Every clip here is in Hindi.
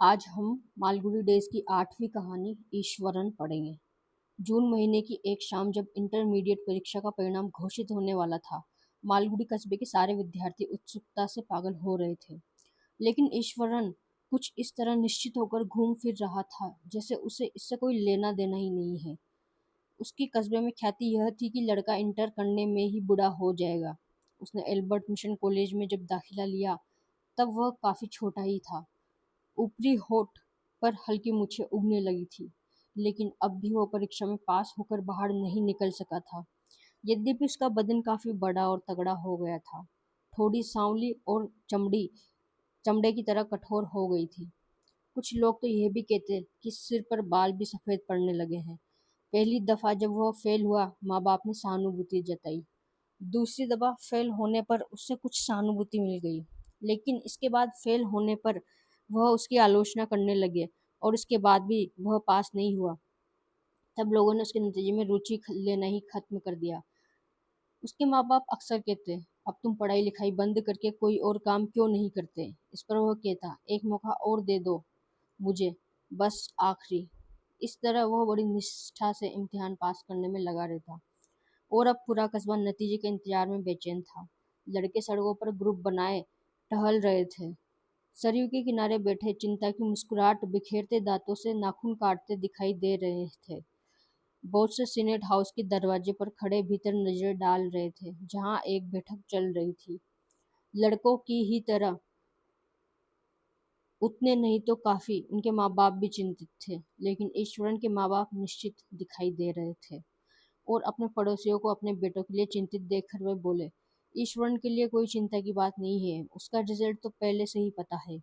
आज हम मालगुडी डेज की 8वीं कहानी ईश्वरन पढ़ेंगे। जून महीने की एक शाम जब इंटरमीडिएट परीक्षा का परिणाम घोषित होने वाला था, मालगुडी कस्बे के सारे विद्यार्थी उत्सुकता से पागल हो रहे थे। लेकिन ईश्वरन कुछ इस तरह निश्चित होकर घूम फिर रहा था जैसे उसे इससे कोई लेना देना ही नहीं है। उसकी कस्बे में ख्याति यह थी कि लड़का इंटर करने में ही बूढ़ा हो जाएगा। उसने एल्बर्ट मिशन कॉलेज में जब दाखिला लिया तब वह काफ़ी छोटा ही था। ऊपरी होठ पर हल्की मूछें उगने लगी थी, लेकिन अब भी वह परीक्षा में पास होकर बाहर नहीं निकल सका था। यद्यपि उसका बदन काफी बड़ा और तगड़ा हो गया था। थोड़ी सांवली और चमड़ी चमड़े की तरह कठोर हो गई थी। कुछ लोग तो यह भी कहते कि सिर पर बाल भी सफेद पड़ने लगे हैं। पहली दफा जब वह फेल हुआ, माँ बाप ने सहानुभूति जताई। दूसरी दफा फेल होने पर उससे कुछ सहानुभूति मिल गई, लेकिन इसके बाद फेल होने पर वह उसकी आलोचना करने लगे और उसके बाद भी वह पास नहीं हुआ। तब लोगों ने उसके नतीजे में रुचि लेना ही खत्म कर दिया। उसके माँ बाप अक्सर कहते, अब तुम पढ़ाई लिखाई बंद करके कोई और काम क्यों नहीं करते। इस पर वह कहता, एक मौका और दे दो मुझे, बस आखिरी। इस तरह वह बड़ी निष्ठा से इम्तिहान पास करने में लगा रहता और अब पूरा कस्बा नतीजे के इंतजार में बेचैन था। लड़के सड़कों पर ग्रुप बनाए टहल रहे थे। सरयू के किनारे बैठे चिंता की मुस्कुराहट बिखेरते दांतों से नाखून काटते दिखाई दे रहे थे। बहुत से सीनेट हाउस के दरवाजे पर खड़े भीतर नजर डाल रहे थे, जहां एक बैठक चल रही थी। लड़कों की ही तरह उतने नहीं तो काफी उनके माँ बाप भी चिंतित थे, लेकिन ईश्वरन के माँ बाप निश्चित दिखाई दे रहे थे और अपने पड़ोसियों को अपने बेटों के लिए चिंतित देखकर वे बोले, ईश्वरन के लिए कोई चिंता की बात नहीं है, उसका रिजल्ट तो पहले से ही पता है।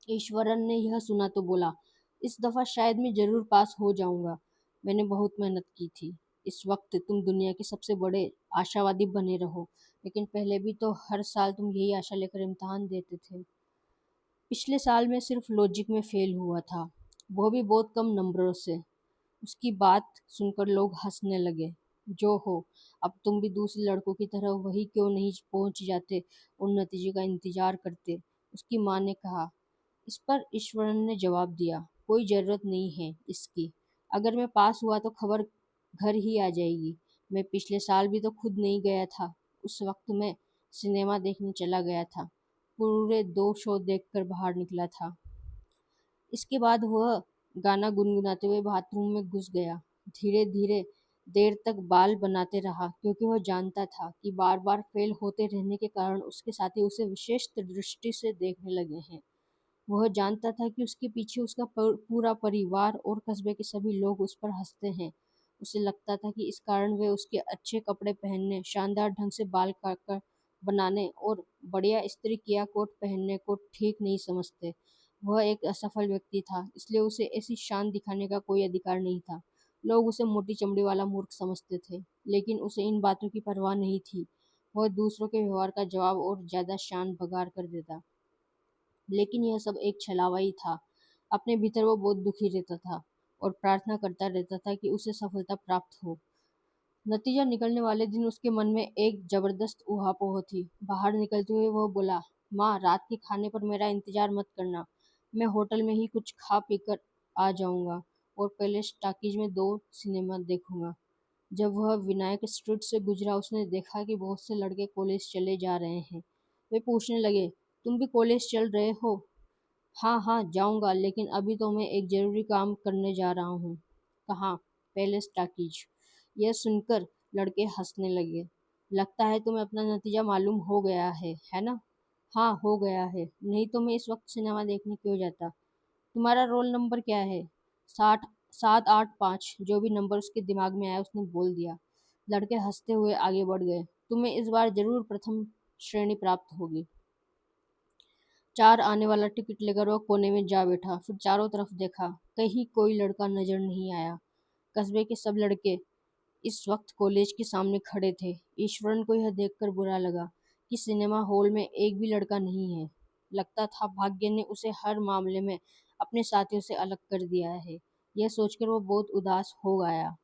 ईश्वरन ने यह सुना तो बोला, इस दफा शायद मैं जरूर पास हो जाऊंगा। मैंने बहुत मेहनत की थी। इस वक्त तुम दुनिया के सबसे बड़े आशावादी बने रहो, लेकिन पहले भी तो हर साल तुम यही आशा लेकर इम्तिहान देते थे। पिछले साल मैं सिर्फ लॉजिक में फेल हुआ था, वो भी बहुत कम नंबरों से। उसकी बात सुनकर लोग हंसने लगे। जो हो, अब तुम भी दूसरे लड़कों की तरह वही क्यों नहीं पहुंच जाते और नतीजे का इंतजार करते, उसकी माँ ने कहा। इस पर ईश्वरन ने जवाब दिया, कोई ज़रूरत नहीं है इसकी। अगर मैं पास हुआ तो खबर घर ही आ जाएगी। मैं पिछले साल भी तो खुद नहीं गया था। उस वक्त मैं सिनेमा देखने चला गया था। पूरे 2 शो देखकर बाहर निकला था। इसके बाद वह गाना गुनगुनाते हुए बाथरूम में घुस गया। धीरे धीरे देर तक बाल बनाते रहा, क्योंकि वह जानता था कि बार बार फेल होते रहने के कारण उसके साथी उसे विशेष दृष्टि से देखने लगे हैं। वह जानता था कि उसके पीछे उसका पूरा परिवार और कस्बे के सभी लोग उस पर हंसते हैं। उसे लगता था कि इस कारण वे उसके अच्छे कपड़े पहनने, शानदार ढंग से बाल काटकर बनाने और बढ़िया इस्त्री किया कोट पहनने को ठीक नहीं समझते। वह एक असफल व्यक्ति था, इसलिए उसे ऐसी शान दिखाने का कोई अधिकार नहीं था। लोग उसे मोटी चमड़ी वाला मूर्ख समझते थे, लेकिन उसे इन बातों की परवाह नहीं थी। वह दूसरों के व्यवहार का जवाब और ज्यादा शान बगार कर देता। लेकिन यह सब एक छलावा ही था। अपने भीतर वो बहुत दुखी रहता था और प्रार्थना करता रहता था कि उसे सफलता प्राप्त हो। नतीजा निकलने वाले दिन उसके मन में एक जबरदस्त ऊहापोह थी। बाहर निकलते हुए वह बोला, माँ, रात के खाने पर मेरा इंतजार मत करना। मैं होटल में ही कुछ खा पी कर आ जाऊंगा और पहले टाकीज में 2 सिनेमा देखूंगा। जब वह विनायक स्ट्रीट से गुजरा, उसने देखा कि बहुत से लड़के कॉलेज चले जा रहे हैं। वे पूछने लगे, तुम भी कॉलेज चल रहे हो? हाँ हाँ, जाऊंगा, लेकिन अभी तो मैं एक जरूरी काम करने जा रहा हूँ। कहाँ? Palace talkies. यह सुनकर लड़के हंसने लगे। लगता है तुम्हें अपना नतीजा मालूम हो गया है ना? हाँ, हो गया है, नहीं तो मैं इस वक्त सिनेमा देखने क्यों जाता। तुम्हारा रोल नंबर क्या है? 7 7 8 5। जो भी नंबर उसके दिमाग में आया उसने बोल दिया। लड़के हंसते हुए आगे बढ़ गए। तुम्हें इस बार जरूर प्रथम श्रेणी प्राप्त होगी। 4 आने वाला टिकट लेकर वह कोने में जा बैठा। फिर चारों तरफ देखा, कहीं कोई लड़का नजर नहीं आया। कस्बे के सब लड़के इस वक्त कॉलेज के सामने खड़े थे। ईश्वरन को यह देखकर बुरा लगा कि सिनेमा हॉल में एक भी लड़का नहीं है। लगता था भाग्य ने उसे हर मामले में अपने साथियों से अलग कर दिया है। यह सोचकर वो बहुत उदास हो गया।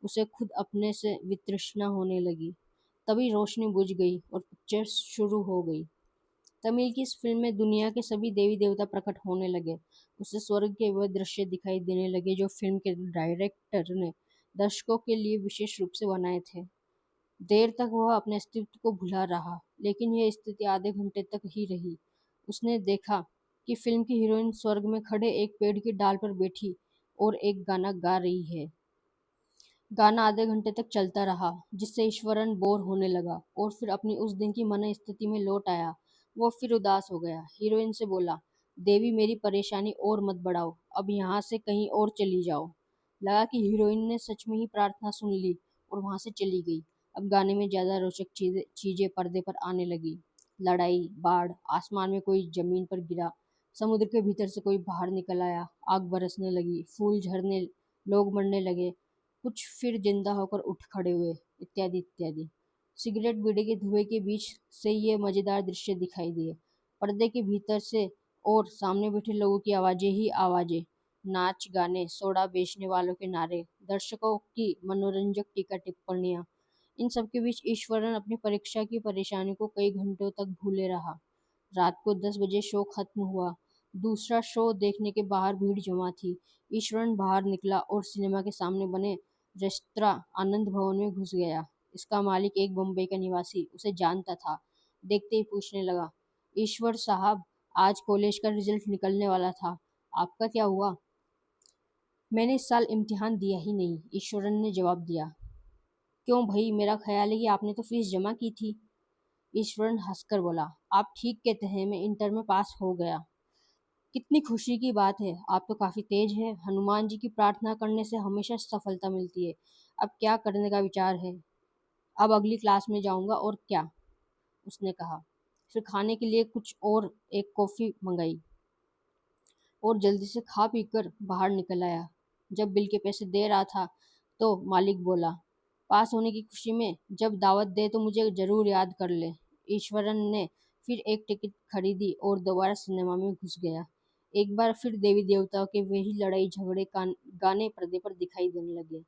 उसे खुद अपने से वितृष्णा होने लगी। तभी रोशनी बुझ गई और पिक्चर शुरू हो गई। तमिल की इस फिल्म में दुनिया के सभी देवी देवता प्रकट होने लगे। उसे स्वर्ग के वह दृश्य दिखाई देने लगे जो फिल्म के डायरेक्टर ने दर्शकों के लिए विशेष रूप से बनाए थे। देर तक वह अपने अस्तित्व को भुला रहा, लेकिन यह स्थिति आधे घंटे तक ही रही। उसने देखा कि फिल्म की हीरोइन स्वर्ग में खड़े एक पेड़ की डाल पर बैठी और एक गाना गा रही है। गाना आधे घंटे तक चलता रहा, जिससे ईश्वरन बोर होने लगा और फिर अपनी उस दिन की मन स्थिति में लौट आया। वो फिर उदास हो गया। हीरोइन से बोला, देवी मेरी परेशानी और मत बढ़ाओ, अब यहाँ से कहीं और चली जाओ। लगा कि हीरोइन ने सच में ही प्रार्थना सुन ली और वहां से चली गई। अब गाने में ज्यादा रोचक चीजें पर्दे पर आने लगी। लड़ाई, बाढ़, आसमान में कोई जमीन पर गिरा, समुद्र के भीतर से कोई बाहर निकल आया, आग बरसने लगी, फूल झड़ने, लोग मरने लगे, कुछ फिर जिंदा होकर उठ खड़े हुए, इत्यादि इत्यादि। सिगरेट बीड़ी के धुएं के बीच से ये मजेदार दृश्य दिखाई दिए। पर्दे के भीतर से और सामने बैठे लोगों की आवाजें ही आवाजें, नाच गाने, सोडा बेचने वालों के नारे, दर्शकों की मनोरंजक टीका टिप्पणियां। इन सब के बीच ईश्वरन अपनी परीक्षा की परेशानी को कई घंटों तक भूले रहा। रात को 10 बजे शो खत्म हुआ। दूसरा शो देखने के बाहर भीड़ जमा थी। ईश्वरन बाहर निकला और सिनेमा के सामने बने रेस्तरां आनंद भवन में घुस गया। इसका मालिक एक बम्बई का निवासी उसे जानता था। देखते ही पूछने लगा, ईश्वर साहब, आज कॉलेज का रिजल्ट निकलने वाला था, आपका क्या हुआ? मैंने इस साल इम्तिहान दिया ही नहीं, ईश्वरन ने जवाब दिया। क्यों भाई, मेरा ख्याल है कि आपने तो फीस जमा की थी। ईश्वरन हंसकर बोला, आप ठीक कहते हैं, मैं इंटर में पास हो गया। कितनी खुशी की बात है, आप तो काफी तेज हैं। हनुमान जी की प्रार्थना करने से हमेशा सफलता मिलती है। अब क्या करने का विचार है? अब अगली क्लास में जाऊंगा और क्या, उसने कहा। फिर खाने के लिए कुछ और एक कॉफी मंगाई और जल्दी से खा पीकर बाहर निकल आया। जब बिल के पैसे दे रहा था तो मालिक बोला, पास होने की खुशी में जब दावत दे तो मुझे जरूर याद कर ले। ईश्वरन ने फिर एक टिकट खरीदी और दोबारा सिनेमा में घुस गया। एक बार फिर देवी देवताओं के वही लड़ाई झगड़े गाने पर्दे पर दिखाई देने लगे।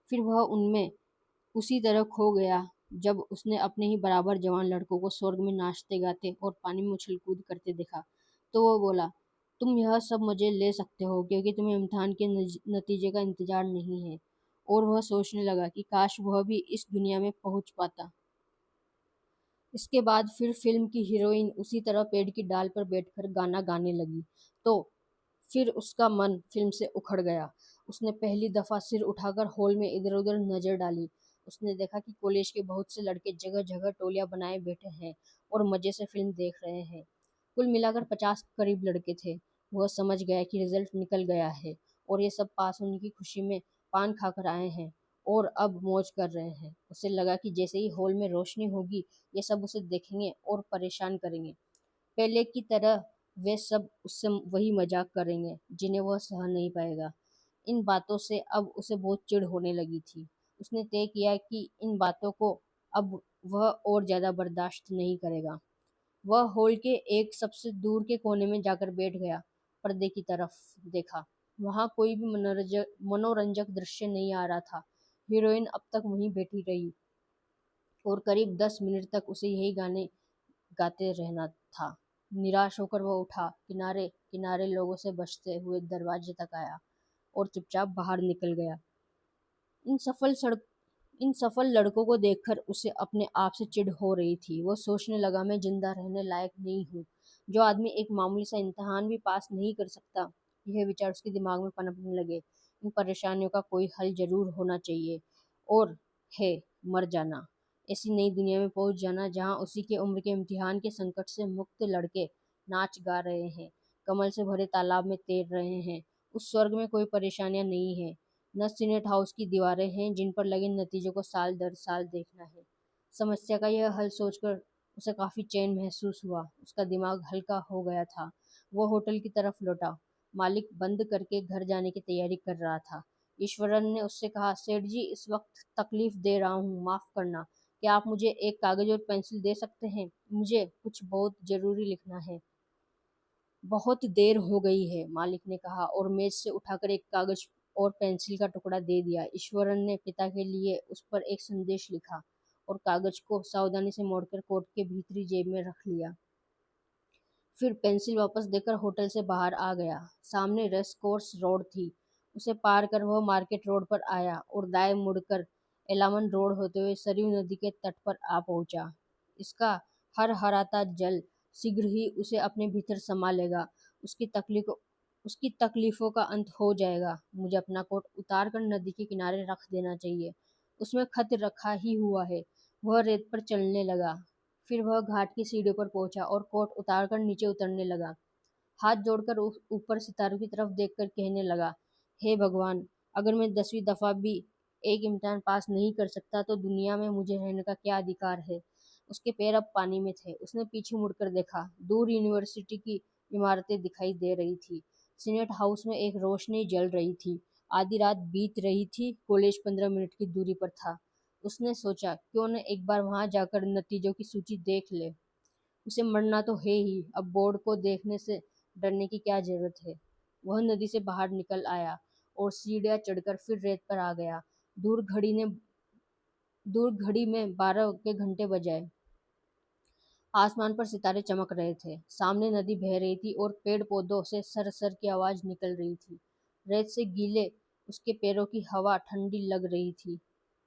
फिर वह उनमें उसी तरह खो गया जब उसने अपने ही बराबर जवान लड़कों को स्वर्ग में नाचते गाते और पानी में उछल कूद करते देखा। तो वो बोला, तुम यह सब मजे ले सकते हो क्योंकि तुम्हें इम्तिहान के नतीजे का इंतजार नहीं है। और वह सोचने लगा कि काश वह भी इस दुनिया में पहुंच पाता। इसके बाद फिर फिल्म की हीरोइन उसी तरह पेड़ की डाल पर बैठकर गाना गाने लगी। तो फिर उसका मन फिल्म से उखड़ गया। उसने पहली दफा सिर उठाकर हॉल में इधर उधर नजर डाली। उसने देखा कि कॉलेज के बहुत से लड़के जगह जगह टोलियां बनाए बैठे हैं और मजे से फिल्म देख रहे हैं। कुल मिलाकर 50 के करीब लड़के थे। वह समझ गया कि रिजल्ट निकल गया है और ये सब पास होने की खुशी में पान खाकर आए हैं और अब मौज कर रहे हैं। उसे लगा कि जैसे ही हॉल में रोशनी होगी, ये सब उसे देखेंगे और परेशान करेंगे। पहले की तरह वे सब उससे वही मजाक करेंगे जिन्हें वह सह नहीं पाएगा। इन बातों से अब उसे बहुत चिढ़ होने लगी थी। उसने तय किया कि इन बातों को अब वह और ज्यादा बर्दाश्त नहीं करेगा। वह हॉल के एक सबसे दूर के कोने में जाकर बैठ गया। पर्दे की तरफ देखा। वहां कोई भी मनोरंजक दृश्य नहीं आ रहा था। हीरोइन अब तक वहीं बैठी रही और करीब 10 मिनट तक उसे यही गाने गाते रहना था। निराश होकर वह उठा, किनारे किनारे लोगों से बचते हुए दरवाजे तक आया और चुपचाप बाहर निकल गया। इन सफल सड़क इन सफल लड़कों को देखकर उसे अपने आप से चिढ़ हो रही थी। वो सोचने लगा, मैं जिंदा रहने लायक नहीं हूँ। जो आदमी एक मामूली सा इम्तिहान भी पास नहीं कर सकता। यह विचार उसके दिमाग में पनपने लगे। इन परेशानियों का कोई हल जरूर होना चाहिए और है मर जाना। ऐसी नई दुनिया में पहुंच जाना जहां उसी के उम्र के इम्तिहान के संकट से मुक्त लड़के नाच गा रहे हैं, कमल से भरे तालाब में तैर रहे हैं। उस स्वर्ग में कोई परेशानियां नहीं है, न सीनेट हाउस की दीवारें हैं जिन पर लगे नतीजों को साल दर साल देखना है। समस्या का यह हल सोचकर उसे काफी चैन महसूस हुआ। उसका दिमाग हल्का हो गया था। वह होटल की तरफ लौटा। मालिक बंद करके घर जाने की तैयारी कर रहा था। ईश्वरन ने उससे कहा, सेठ जी, इस वक्त तकलीफ दे रहा हूँ, माफ करना। क्या आप मुझे एक कागज और पेंसिल दे सकते हैं? मुझे कुछ बहुत जरूरी लिखना है। बहुत देर हो गई है, मालिक ने कहा और मेज से उठाकर एक कागज और पेंसिल का टुकड़ा दे दिया। ईश्वरन ने पिता के लिए उस पर एक संदेश लिखा और कागज को सावधानी से मोड़कर कोट के भीतरी जेब में रख लिया। फिर पेंसिल वापस देकर होटल से बाहर आ गया। सामने रेस कोर्स रोड थी। उसे पार कर वह मार्केट रोड पर आया और दाएं मुड़कर एलामन रोड होते हुए सरयू नदी के तट पर आ पहुंचा। इसका हर हराता जल शीघ्र ही उसे अपने भीतर समा लेगा। उसकी तकलीफ उसकी तकलीफों का अंत हो जाएगा। मुझे अपना कोट उतार कर नदी के किनारे रख देना चाहिए। उसमें खत रखा ही हुआ है। वह रेत पर चलने लगा। फिर वह घाट की सीढ़ियों पर पहुंचा और कोट उतारकर नीचे उतरने लगा। हाथ जोड़कर ऊपर सितारों की तरफ देखकर कहने लगा, हे भगवान, अगर मैं 10वीं दफा भी एक इम्तिहान पास नहीं कर सकता तो दुनिया में मुझे रहने का क्या अधिकार है। उसके पैर अब पानी में थे। उसने पीछे मुड़कर देखा। दूर यूनिवर्सिटी की इमारतें दिखाई दे रही थी। सीनेट हाउस में एक रोशनी जल रही थी। आधी रात बीत रही थी। कॉलेज 15 मिनट की दूरी पर था। उसने सोचा, क्यों न एक बार वहां जाकर नतीजों की सूची देख ले। उसे मरना तो है ही, अब बोर्ड को देखने से डरने की क्या जरूरत है। वह नदी से बाहर निकल आया और सीढ़ियां चढ़कर फिर रेत पर आ गया। दूर घड़ी में 12 के घंटे बजाए। आसमान पर सितारे चमक रहे थे। सामने नदी बह रही थी और पेड़ पौधों से सर की आवाज निकल रही थी। रेत से गीले उसके पैरों की हवा ठंडी लग रही थी।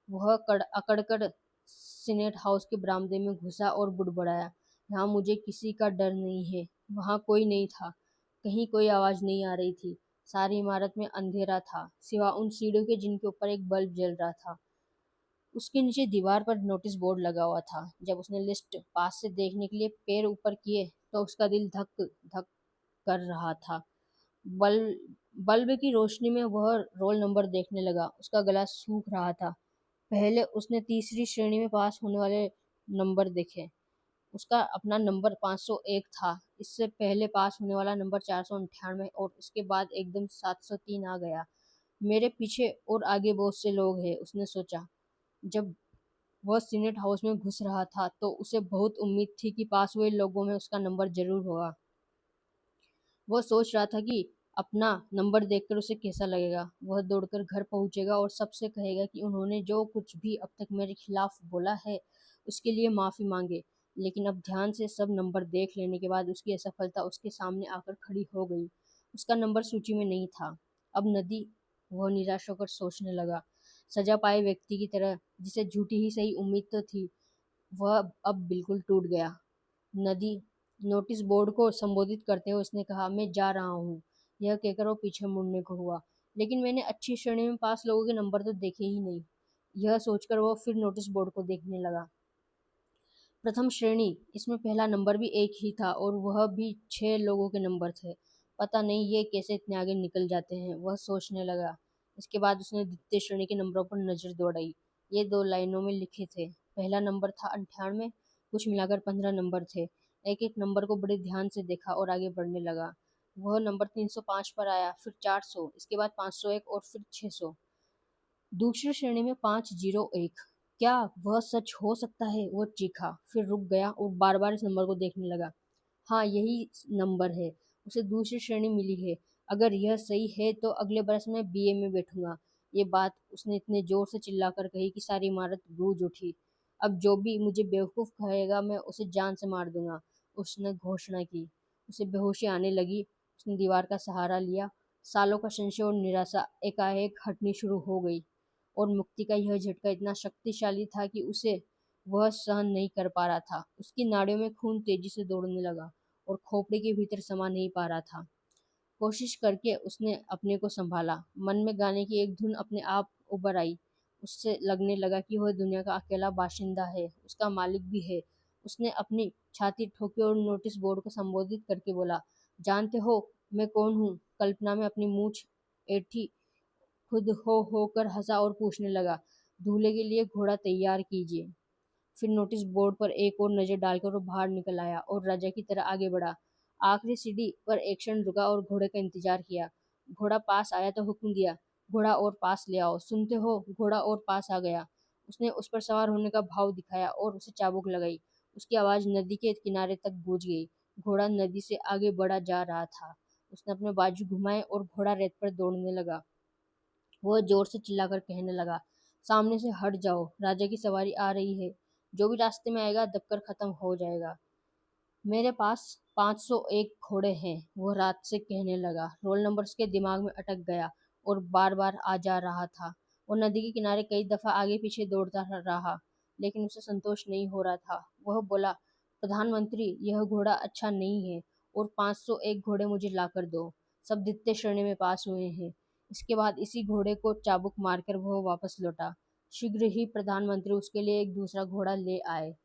वह अकड़कर सीनेट हाउस के बरामदे में घुसा और बुड़बड़ाया, यहाँ मुझे किसी का डर नहीं है। वहाँ कोई नहीं था। कहीं कोई आवाज नहीं आ रही थी। सारी इमारत में अंधेरा था, सिवा उन सीढ़ियों के जिनके ऊपर एक बल्ब जल रहा था। उसके नीचे दीवार पर नोटिस बोर्ड लगा हुआ था। जब उसने लिस्ट पास से देखने के लिए पैर ऊपर किए तो उसका दिल धक धक कर रहा था। बल्ब बल्ब की रोशनी में वह रोल नंबर देखने लगा। उसका गला सूख रहा था। पहले उसने तीसरी श्रेणी में पास होने वाले नंबर देखे। उसका अपना नंबर 501 था। इससे पहले पास होने वाला नंबर 498 और उसके बाद एकदम 703 आ गया। मेरे पीछे और आगे बहुत से लोग हैं, उसने सोचा। जब वह सीनेट हाउस में घुस रहा था तो उसे बहुत उम्मीद थी कि पास हुए लोगों में उसका नंबर जरूर होगा। वह सोच रहा था कि अपना नंबर देखकर उसे कैसा लगेगा। वह दौड़कर घर पहुंचेगा और सबसे कहेगा कि उन्होंने जो कुछ भी अब तक मेरे खिलाफ बोला है उसके लिए माफ़ी मांगे। लेकिन अब ध्यान से सब नंबर देख लेने के बाद उसकी असफलता उसके सामने आकर खड़ी हो गई। उसका नंबर सूची में नहीं था। अब नदी, वह निराश होकर सोचने लगा, सजा पाए व्यक्ति की तरह, जिसे झूठी ही सही उम्मीद तो थी, वह अब बिल्कुल टूट गया। नदी नोटिस बोर्ड को संबोधित करते हुए उसने कहा, मैं जा रहा हूँ। यह कहकर वो पीछे मुड़ने को हुआ। लेकिन मैंने अच्छी श्रेणी में पास लोगों के नंबर तो देखे ही नहीं। यह सोचकर वो फिर नोटिस बोर्ड को देखने लगा। प्रथम श्रेणी, इसमें पहला नंबर भी एक ही था और वह भी 6 लोगों के नंबर थे। पता नहीं ये कैसे इतने आगे निकल जाते हैं, वह सोचने लगा। इसके बाद उसने द्वितीय श्रेणी के नंबरों पर नजर दौड़ाई। ये 2 लाइनों में लिखे थे। पहला नंबर था 98। कुछ मिलाकर 15 नंबर थे। एक एक नंबर को बड़े ध्यान से देखा और आगे बढ़ने लगा। वह नंबर 305 पर आया, फिर 400, इसके बाद 501 और फिर 600। दूसरी श्रेणी में 501। क्या वह सच हो सकता है? वह चीखा, फिर रुक गया और बार बार इस नंबर को देखने लगा। हाँ, यही नंबर है। उसे दूसरी श्रेणी मिली है। अगर यह सही है तो अगले बरस मैं बीए में बैठूंगा। ये बात उसने इतने जोर से चिल्लाकर कही कि सारी इमारत गूंज उठी। अब जो भी मुझे बेवकूफ कहेगा मैं उसे जान से मार दूंगा, उसने घोषणा की। उसे बेहोशी आने लगी। उसने दीवार का सहारा लिया। सालों का संशय और निराशा एकाएक हटनी शुरू हो गई और मुक्ति का यह झटका इतना शक्तिशाली था कि उसे वह सहन नहीं कर पा रहा था। उसकी नाड़ियों में खून तेजी से दौड़ने लगा और खोपड़ी के भीतर समा नहीं पा रहा था। कोशिश करके उसने अपने को संभाला। मन में गाने की एक धुन अपने आप उभर आई। उससे लगने लगा कि वह दुनिया का अकेला बाशिंदा है, उसका मालिक भी है। उसने अपनी छाती ठोकी और नोटिस बोर्ड को संबोधित करके बोला, जानते हो मैं कौन हूँ? कल्पना में अपनी मूछ ऐंठी खुद हो होकर हंसा और पूछने लगा, दूल्हे के लिए घोड़ा तैयार कीजिए। फिर नोटिस बोर्ड पर एक और नजर डालकर वो बाहर निकल आया और राजा की तरह आगे बढ़ा। आखिरी सीढ़ी पर एक क्षण रुका और घोड़े का इंतजार किया। घोड़ा पास आया तो हुक्म दिया, घोड़ा और पास ले आओ। सुनते हो? घोड़ा और पास आ गया। उसने उस पर सवार होने का भाव दिखाया और उसे चाबुक लगाई। उसकी आवाज नदी के किनारे तक गूंज गई। घोड़ा नदी से आगे बढ़ा जा रहा था। उसने अपने बाजू घुमाए और घोड़ा रेत पर दौड़ने लगा। वह जोर से चिल्लाकर कहने लगा, सामने से हट जाओ, राजा की सवारी आ रही है। जो भी रास्ते में आएगा दबकर खत्म हो जाएगा। मेरे पास 501 घोड़े हैं, वो रात से कहने लगा। रोल नंबर उसके दिमाग में अटक गया और बार बार आ जा रहा था। वो नदी के किनारे कई दफा आगे पीछे दौड़ता रहा, लेकिन उसे संतोष नहीं हो रहा था। वह बोला, प्रधानमंत्री, यह घोड़ा अच्छा नहीं है और 501 घोड़े मुझे लाकर दो। सब द्वितीय श्रेणी में पास हुए हैं। इसके बाद इसी घोड़े को चाबुक मारकर वह वापस लौटा। शीघ्र ही प्रधानमंत्री उसके लिए एक दूसरा घोड़ा ले आए।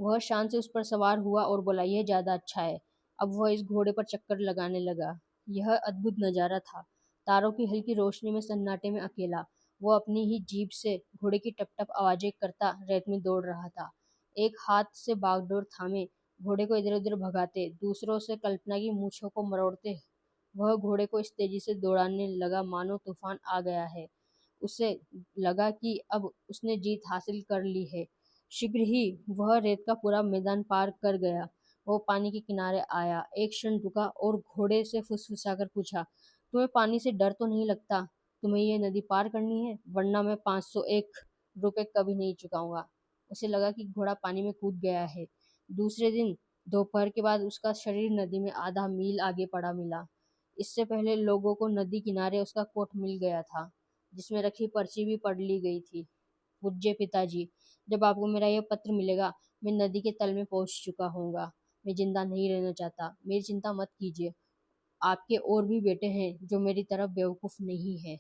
वह शान से उस पर सवार हुआ और बोला, यह ज्यादा अच्छा है। अब वह इस घोड़े पर चक्कर लगाने लगा। यह अद्भुत नजारा था। तारों की हल्की रोशनी में सन्नाटे में अकेला वो अपनी ही जीभ से घोड़े की टप टप आवाजें करता रेत में दौड़ रहा था। एक हाथ से बागडोर थामे घोड़े को इधर उधर भगाते, दूसरों से कल्पना की मूछों को मरोड़ते वह घोड़े को इस तेजी से दौड़ाने लगा मानो तूफान आ गया है। उसे लगा कि अब उसने जीत हासिल कर ली है। शीघ्र ही वह रेत का पूरा मैदान पार कर गया। वो पानी के किनारे आया, एक क्षण रुका और घोड़े से फुसफुसाकर पूछा, तुम्हें पानी से डर तो नहीं लगता? तुम्हें ये नदी पार करनी है, वरना मैं 501 रुपए कभी नहीं चुकाऊंगा। उसे लगा कि घोड़ा पानी में कूद गया है। दूसरे दिन दोपहर के बाद उसका शरीर नदी में आधा मील आगे पड़ा मिला। इससे पहले लोगों को नदी किनारे उसका कोट मिल गया था, जिसमें रखी पर्ची भी पढ़ ली गई थी। पूज्य पिताजी, जब आपको मेरा यह पत्र मिलेगा, मैं नदी के तल में पहुंच चुका होऊंगा। मैं जिंदा नहीं रहना चाहता। मेरी चिंता मत कीजिए। आपके और भी बेटे हैं जो मेरी तरह बेवकूफ नहीं है।